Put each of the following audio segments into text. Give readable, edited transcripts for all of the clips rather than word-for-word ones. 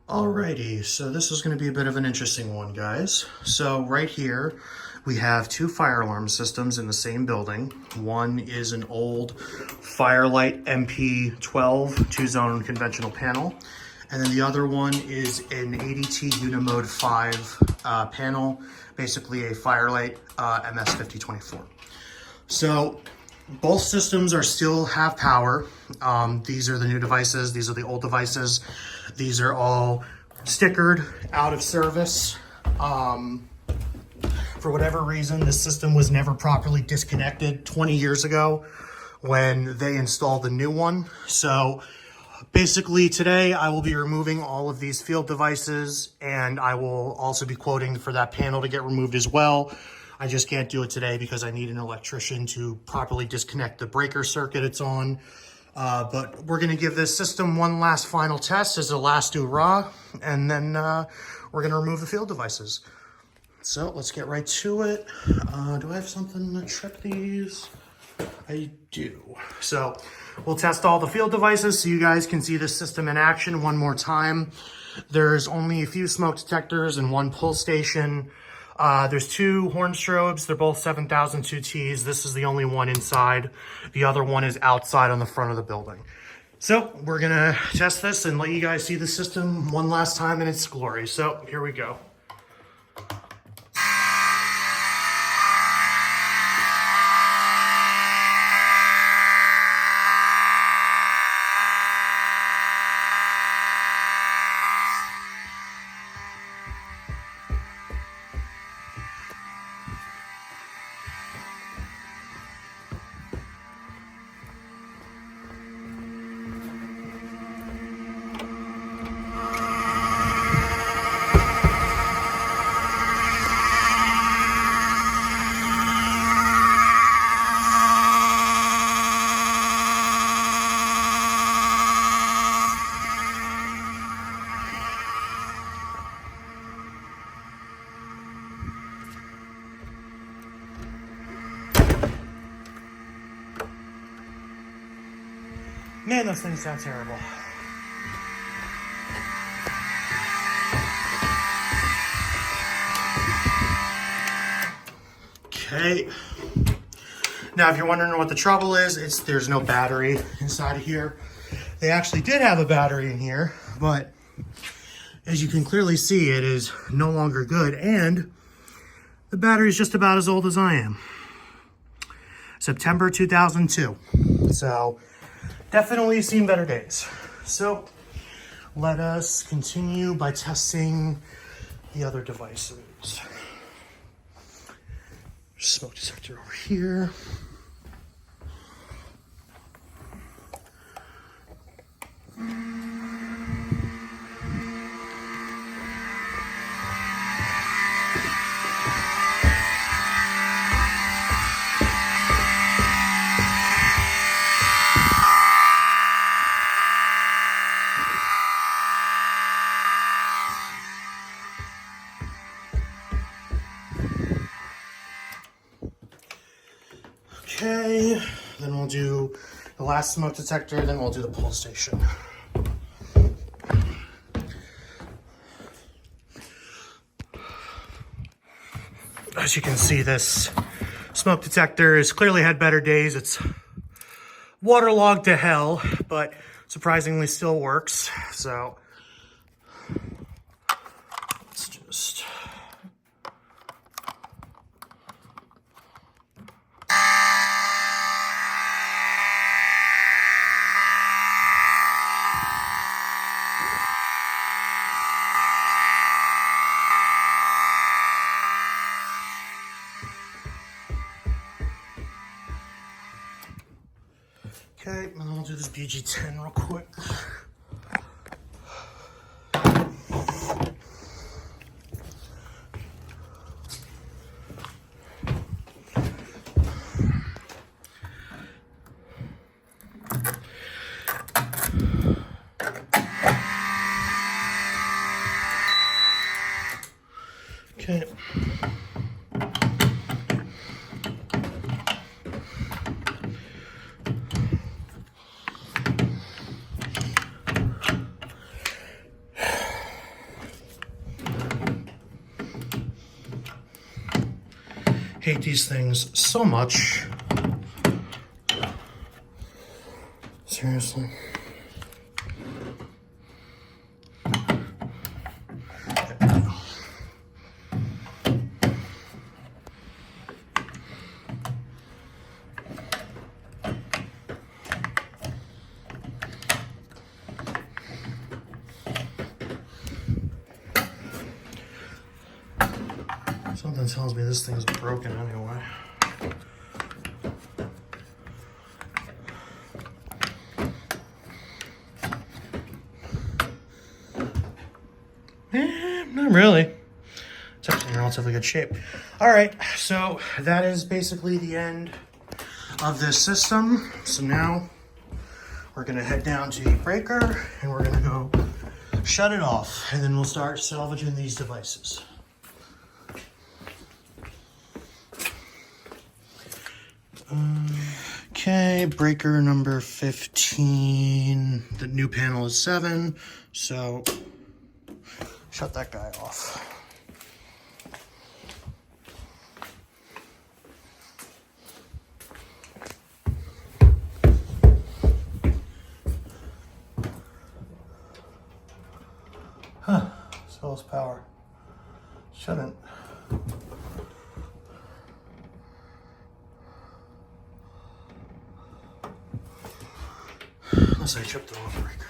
Alrighty, so this is going to be a bit of an interesting one, guys. So right here, we have two fire alarm systems in the same building. One is an old Firelight MP12 two-zone conventional panel, and then the other one is an ADT Unimode 5 panel, basically a Firelight MS5024. So both systems still have power. These are the new devices. These are the old devices. These are all stickered, out of service. For whatever reason, this system was never properly disconnected 20 years ago when they installed the new one. So basically today I will be removing all of these field devices, and I will also be quoting for that panel to get removed as well. I just can't do it today because I need an electrician to properly disconnect the breaker circuit it's on. But we're gonna give this system one last final test as a last A.R.A, and then we're gonna remove the field devices. So let's get right to it. Do I have something to trip these? I do. So we'll test all the field devices so you guys can see the system in action one more time. There's only a few smoke detectors and one pull station. There's two horn strobes. They're both 7002 Ts. This is the only one inside. The other one is outside on the front of the building. So we're gonna test this and let you guys see the system one last time in its glory. So here we go. Man, those things sound terrible. Okay. Now, if you're wondering what the trouble is, there's no battery inside of here. They actually did have a battery in here, but as you can clearly see, it is no longer good, and the battery is just about as old as I am. September 2002. So definitely seen better days. So let us continue by testing the other devices. Smoke detector over here. Okay, then we'll do the last smoke detector, then we'll do the pull station. As you can see, this smoke detector has clearly had better days. It's waterlogged to hell, but surprisingly still works. So let's just... Okay, and then I'll do this BG10 real quick. Okay. Hate these things so much. Seriously. Something tells me this thing's broken anyway. Not really. It's actually in relatively good shape. All right, so that is basically the end of this system. So now we're gonna head down to the breaker and we're gonna go shut it off, and then we'll start salvaging these devices. Okay, breaker number 15. The new panel is 7, so shut that guy off. Huh, still has power. Shouldn't. Unless I tripped the wrong breaker.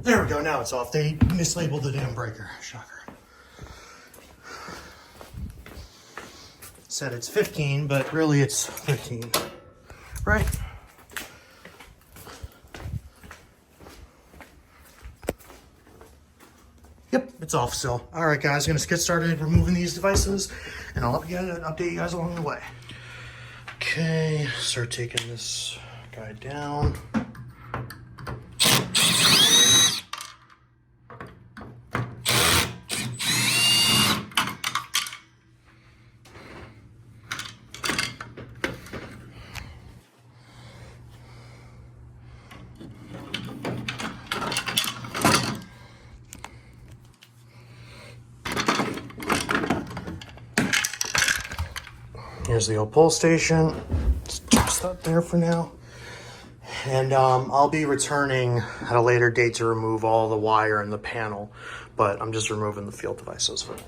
There we go, now it's off. They mislabeled the damn breaker. Shocker. Said it's 15, but really it's 15. Right? Yep, it's off still. All right, guys, gonna get started removing these devices, and I'll update you guys along the way. Okay, start taking this guy down. Here's the old pull station. Just up there for now. And I'll be returning at a later date to remove all the wire and the panel, but I'm just removing the field devices for now.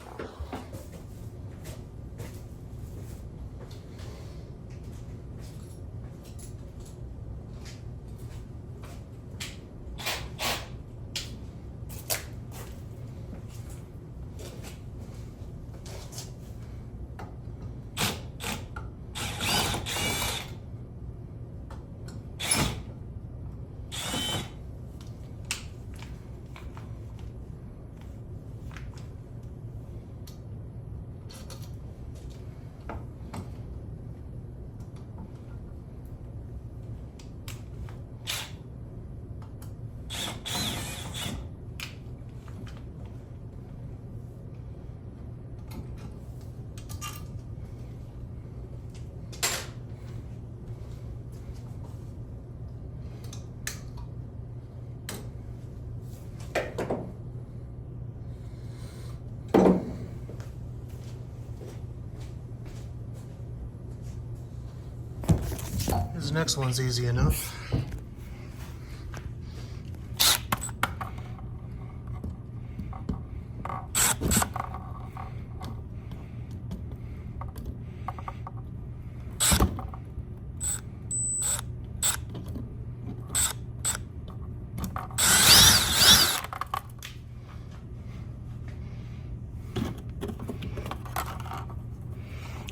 This next one's easy enough.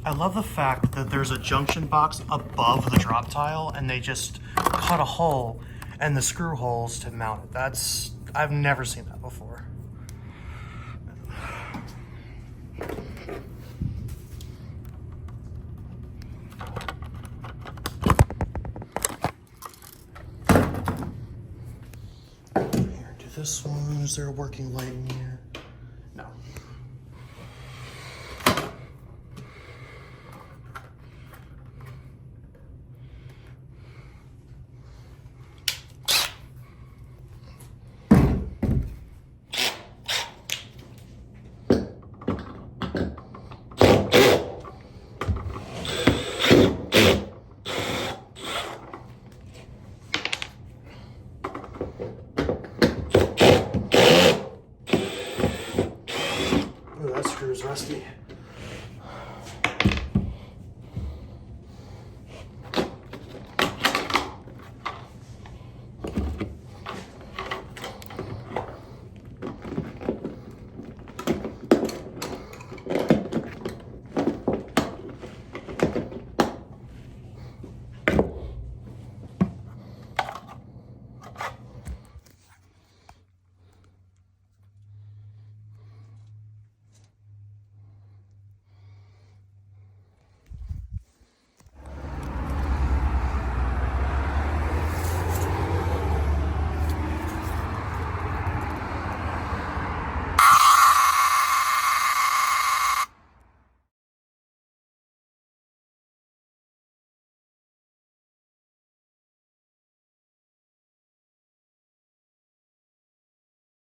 I love the fact that there's a junction box above the drop tile and they just cut a hole and the screw holes to mount it. I've never seen that before. Here, do this one. Is there a working light in here? No. Ooh, that screw is rusty.